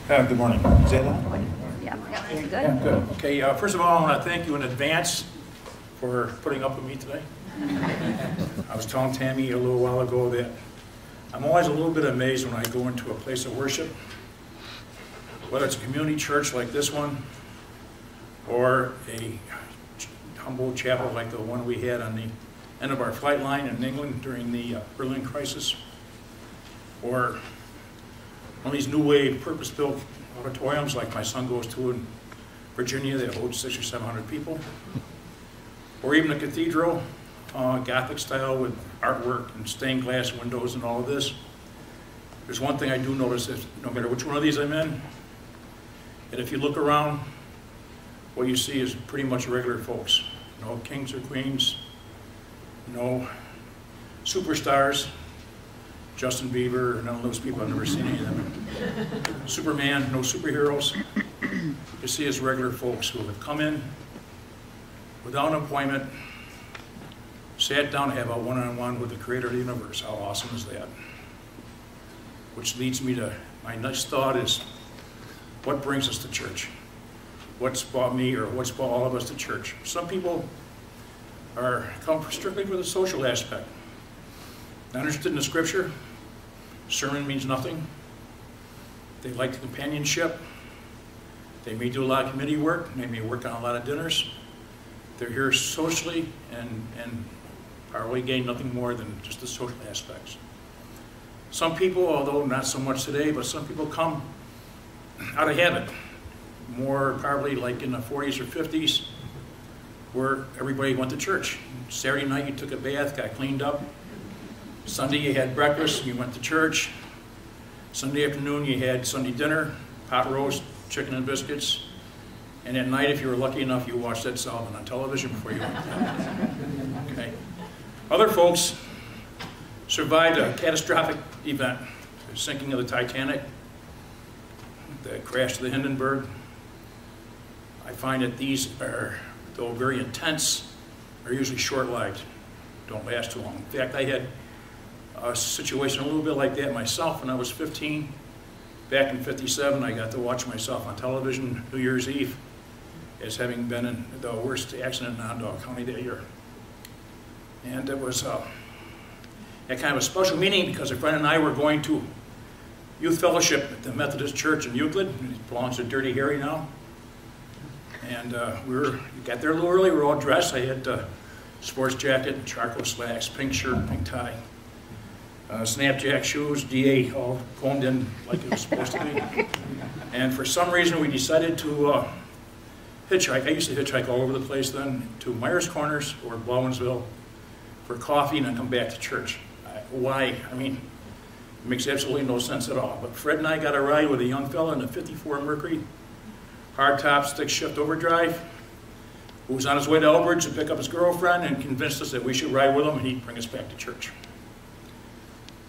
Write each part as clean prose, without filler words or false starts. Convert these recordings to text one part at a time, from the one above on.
Good morning. Is that on? Yeah, good. Yeah, good. Okay, first of all, I want to thank you in advance for putting up with me today. I was telling Tammy a little while ago that I'm always a little bit amazed when I go into a place of worship, whether it's a community church like this one or a humble chapel like the one we had on the end of our flight line in England during the Berlin crisis, or one of these new wave purpose-built auditoriums like my son goes to in Virginia that holds 600 or 700 people, or even a cathedral, Gothic style with artwork and stained glass windows and all of this. There's one thing I do notice is no matter which one of these I'm in, that if you look around, what you see is pretty much regular folks. No kings or queens, no superstars, Justin Bieber, none of those people. I've never seen any of them. Superman, no superheroes. You see as regular folks who have come in without an appointment, sat down to have a one-on-one with the creator of the universe. How awesome is that? Which leads me to my next thought is, what brings us to church? What's brought me or what's brought all of us to church? Some people come strictly for the social aspect. Not interested in the scripture. Sermon means nothing. They like the companionship. They may do a lot of committee work. They may work on a lot of dinners. They're here socially and probably gain nothing more than just the social aspects. Some people, although not so much today, but some people come out of habit. More probably like in the 40s or 50s, where everybody went to church. Saturday night you took a bath, got cleaned up. Sunday you had breakfast, you went to church. Sunday afternoon you had Sunday dinner, pot roast, chicken and biscuits. And at night, if you were lucky enough, you watched Ed Sullivan on television before you went to bed. Okay. Other folks survived a catastrophic event, the sinking of the Titanic, the crash of the Hindenburg. I find that these are, though very intense, are usually short-lived, don't last too long. In fact, I had a situation a little bit like that myself when I was 15. Back in '57, I got to watch myself on television New Year's Eve as having been in the worst accident in Onondaga County that year. And it was had kind of a special meaning because a friend and I were going to youth fellowship at the Methodist Church in Euclid. It belongs to Dirty Harry now. And we got there a little early. We were all dressed. I had sports jacket, charcoal slacks, pink shirt, pink tie, snapjack shoes, DA all combed in like it was supposed to be. And for some reason, we decided to hitchhike. I used to hitchhike all over the place then, to Myers Corners or Baldwinsville for coffee and then come back to church. Why? I mean, it makes absolutely no sense at all. But Fred and I got a ride with a young fella in a '54 Mercury, hardtop, stick shift overdrive, who was on his way to Elbridge to pick up his girlfriend and convinced us that we should ride with him and he'd bring us back to church.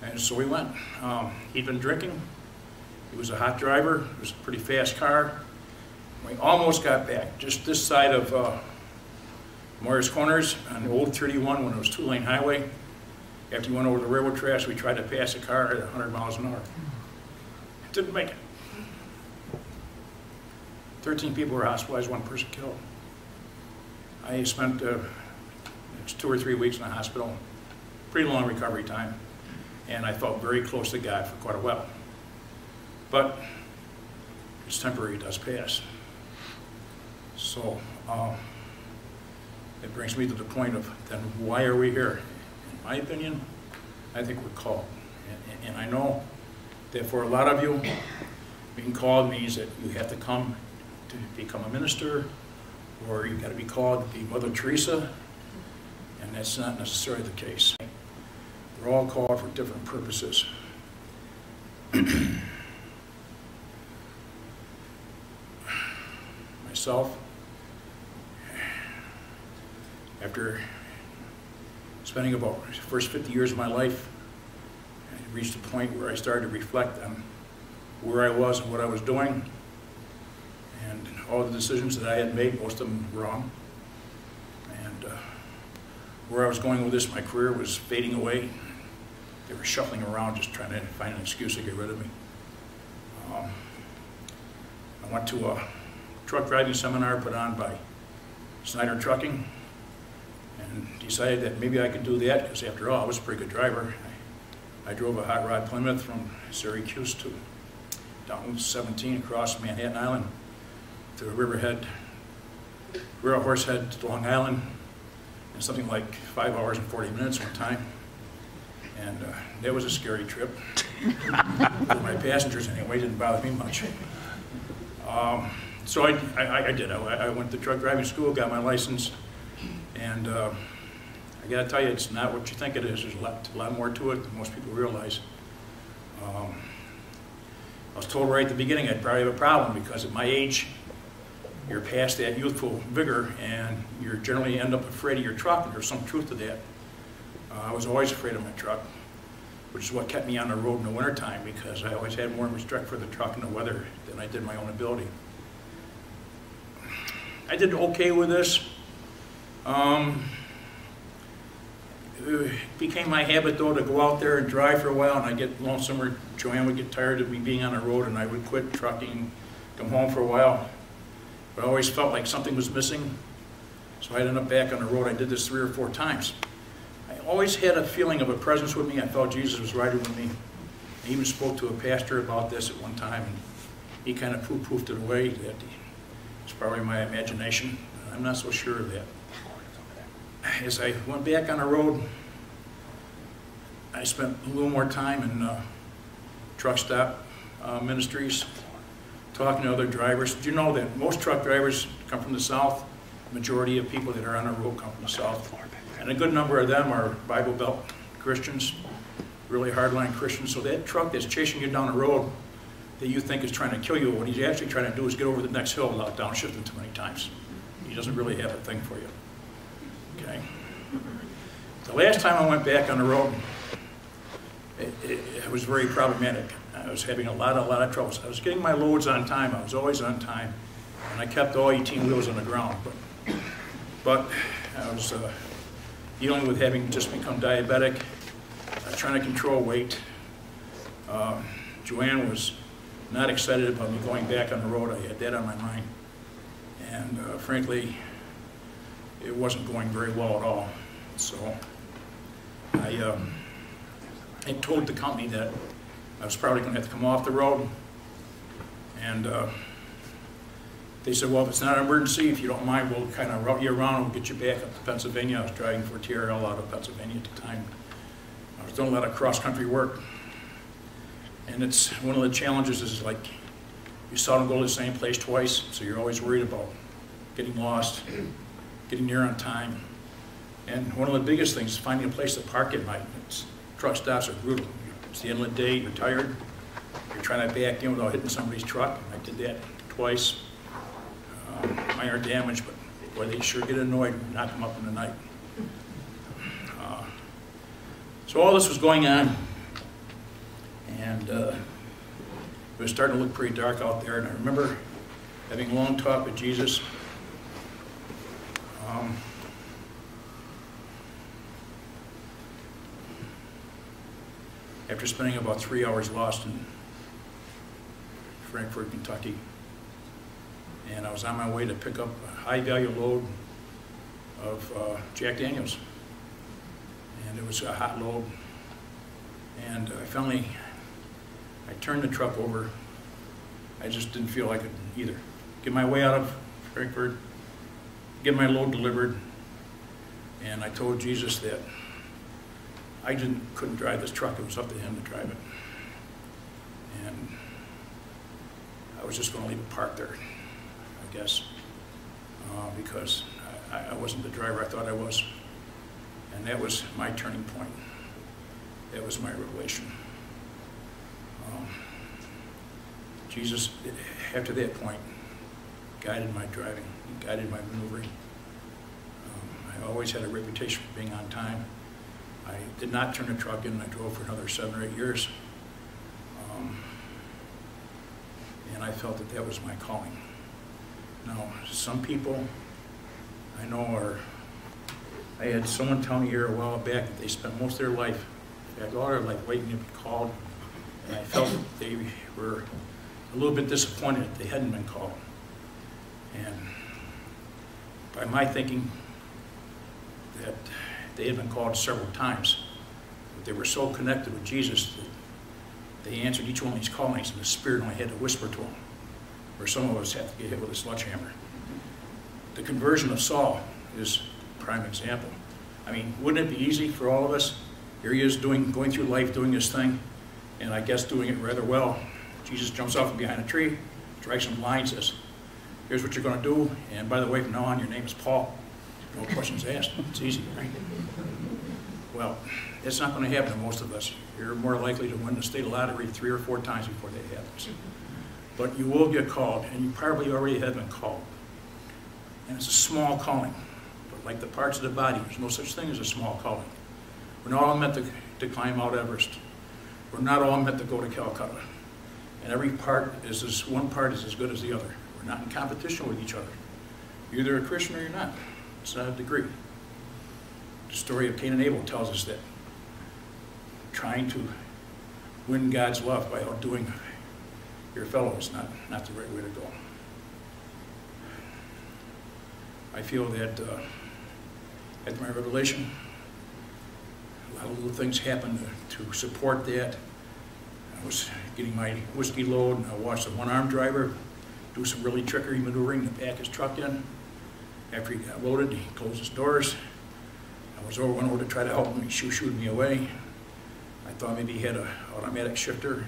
And so we went. He'd been drinking. He was a hot driver. It was a pretty fast car. We almost got back, just this side of Myers Corners on the old 31 when it was two-lane highway. After we went over the railroad tracks, we tried to pass a car at 100 miles an hour. Didn't make it. 13 people were hospitalized, one person killed. I spent 2 or 3 weeks in the hospital, pretty long recovery time, and I felt very close to God for quite a while. But it's temporary, it does pass. So it brings me to the point of then why are we here? In my opinion, I think we're called. And I know that for a lot of you, being called means that you have to come to become a minister, or you've got to be called to be Mother Teresa, and that's not necessarily the case. We're all called for different purposes. Myself, after spending about the first 50 years of my life, I reached a point where I started to reflect on where I was and what I was doing, and all the decisions that I had made, most of them wrong. And where I was going with this, my career was fading away. They were shuffling around just trying to find an excuse to get rid of me. I went to a truck driving seminar put on by Snyder Trucking and decided that maybe I could do that because after all, I was a pretty good driver. I drove a hot rod Plymouth from Syracuse to down 17 across Manhattan Island to Riverhead, Real Horsehead to Long Island in something like 5 hours and 40 minutes one time. And that was a scary trip. For my passengers anyway, it didn't bother me much. So I did. I went to truck driving school, got my license, and I gotta tell you, it's not what you think it is. There's a lot more to it than most people realize. I was told right at the beginning I'd probably have a problem because at my age, you're past that youthful vigor and you generally end up afraid of your truck, and there's some truth to that. I was always afraid of my truck, which is what kept me on the road in the wintertime because I always had more respect for the truck and the weather than I did my own ability. I did okay with this. It became my habit though to go out there and drive for a while, and I'd get lonesome or Joanne would get tired of me being on the road and I would quit trucking, come home for a while. But I always felt like something was missing, so I'd end up back on the road. I did this 3 or 4 times. I always had a feeling of a presence with me. I felt Jesus was riding with me. I even spoke to a pastor about this at one time, and he kind of poo-poofed it away. That it's probably my imagination. I'm not so sure of that. As I went back on the road, I spent a little more time in truck stop ministries, talking to other drivers. Did you know that most truck drivers come from the South? The majority of people that are on the road come from the South. And a good number of them are Bible Belt Christians, really hardline Christians. So that truck that's chasing you down the road that you think is trying to kill you, what he's actually trying to do is get over the next hill without downshifting too many times. He doesn't really have a thing for you. Okay. The last time I went back on the road, it was very problematic. I was having a lot of troubles. I was getting my loads on time. I was always on time, and I kept all 18 wheels on the ground. But I was dealing with having just become diabetic, trying to control weight. Joanne was not excited about me going back on the road. I had that on my mind, and frankly, it wasn't going very well at all. So I told the company that I was probably going to have to come off the road, and they said, well, if it's not an emergency, if you don't mind, we'll kind of route you around and we'll get you back up to Pennsylvania. I was driving for TRL out of Pennsylvania at the time. I was doing a lot of cross-country work, and it's one of the challenges is like you seldom go to the same place twice, so you're always worried about getting lost, getting there on time. And one of the biggest things is finding a place to park at night. Truck stops are brutal. It's the end of the day, you're tired, you're trying to back in without hitting somebody's truck. I did that twice. Minor damage, but boy, they sure get annoyed when you knock them up in the night. So all this was going on, and it was starting to look pretty dark out there, and I remember having a long talk with Jesus. After spending about 3 hours lost in Frankfort, Kentucky, and I was on my way to pick up a high-value load of Jack Daniels, and it was a hot load, and I turned the truck over. I just didn't feel I could either get my way out of Frankfort, get my load delivered, and I told Jesus that I couldn't drive this truck. It was up to him to drive it. And I was just going to leave it parked there, I guess, because I wasn't the driver I thought I was. And that was my turning point. That was my revelation. Jesus, after that point, guided my driving, guided my maneuvering. I always had a reputation for being on time. I did not turn the truck in. I drove for another 7 or 8 years. And I felt that that was my calling. Now, some people I know I had someone tell me here a while back that they spent most of their life, in fact, all their life waiting to be called. And I felt that they were a little bit disappointed that they hadn't been called. And by my thinking that they had been called several times, but they were so connected with Jesus that they answered each one of these callings, and the Spirit only had to whisper to them, where some of us have to get hit with a sledgehammer. The conversion of Saul is a prime example. I mean, wouldn't it be easy for all of us? Here he is going through life, doing his thing, and I guess doing it rather well. Jesus jumps off from behind a tree, strikes him blind, says, here's what you're going to do, and by the way, from now on, your name is Paul. No questions asked. It's easy, right? Well, it's not going to happen to most of us. You're more likely to win the state lottery 3 or 4 times before that happens. But you will get called, and you probably already have been called. And it's a small calling. But like the parts of the body, there's no such thing as a small calling. We're not all meant to climb Mount Everest. We're not all meant to go to Calcutta. And every part is one part is as good as the other. We're not in competition with each other. You're either a Christian or you're not. It's not a degree. The story of Cain and Abel tells us that trying to win God's love by outdoing your fellow is not the right way to go. I feel that at my revelation, a lot of little things happened to support that. I was getting my whiskey load, and I watched a one-armed driver do some really trickery maneuvering to back his truck in. After he got loaded, he closed his doors. I went over to try to help him. He shooed me away. I thought maybe he had an automatic shifter.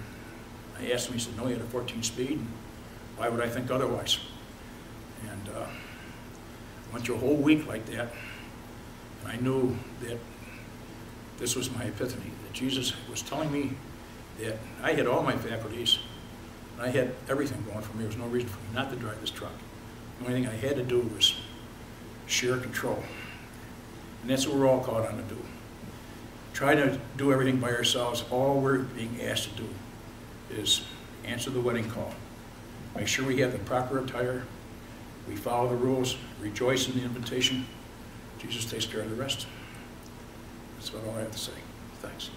I asked him, he said, no, he had a 14 speed. Why would I think otherwise? And I went through a whole week like that, and I knew that this was my epiphany, that Jesus was telling me that I had all my faculties, and I had everything going for me. There was no reason for me not to drive this truck. The only thing I had to do was share control. And that's what we're all called on to do. Try to do everything by ourselves. All we're being asked to do is answer the wedding call. Make sure we have the proper attire. We follow the rules. Rejoice in the invitation. Jesus takes care of the rest. That's about all I have to say. Thanks.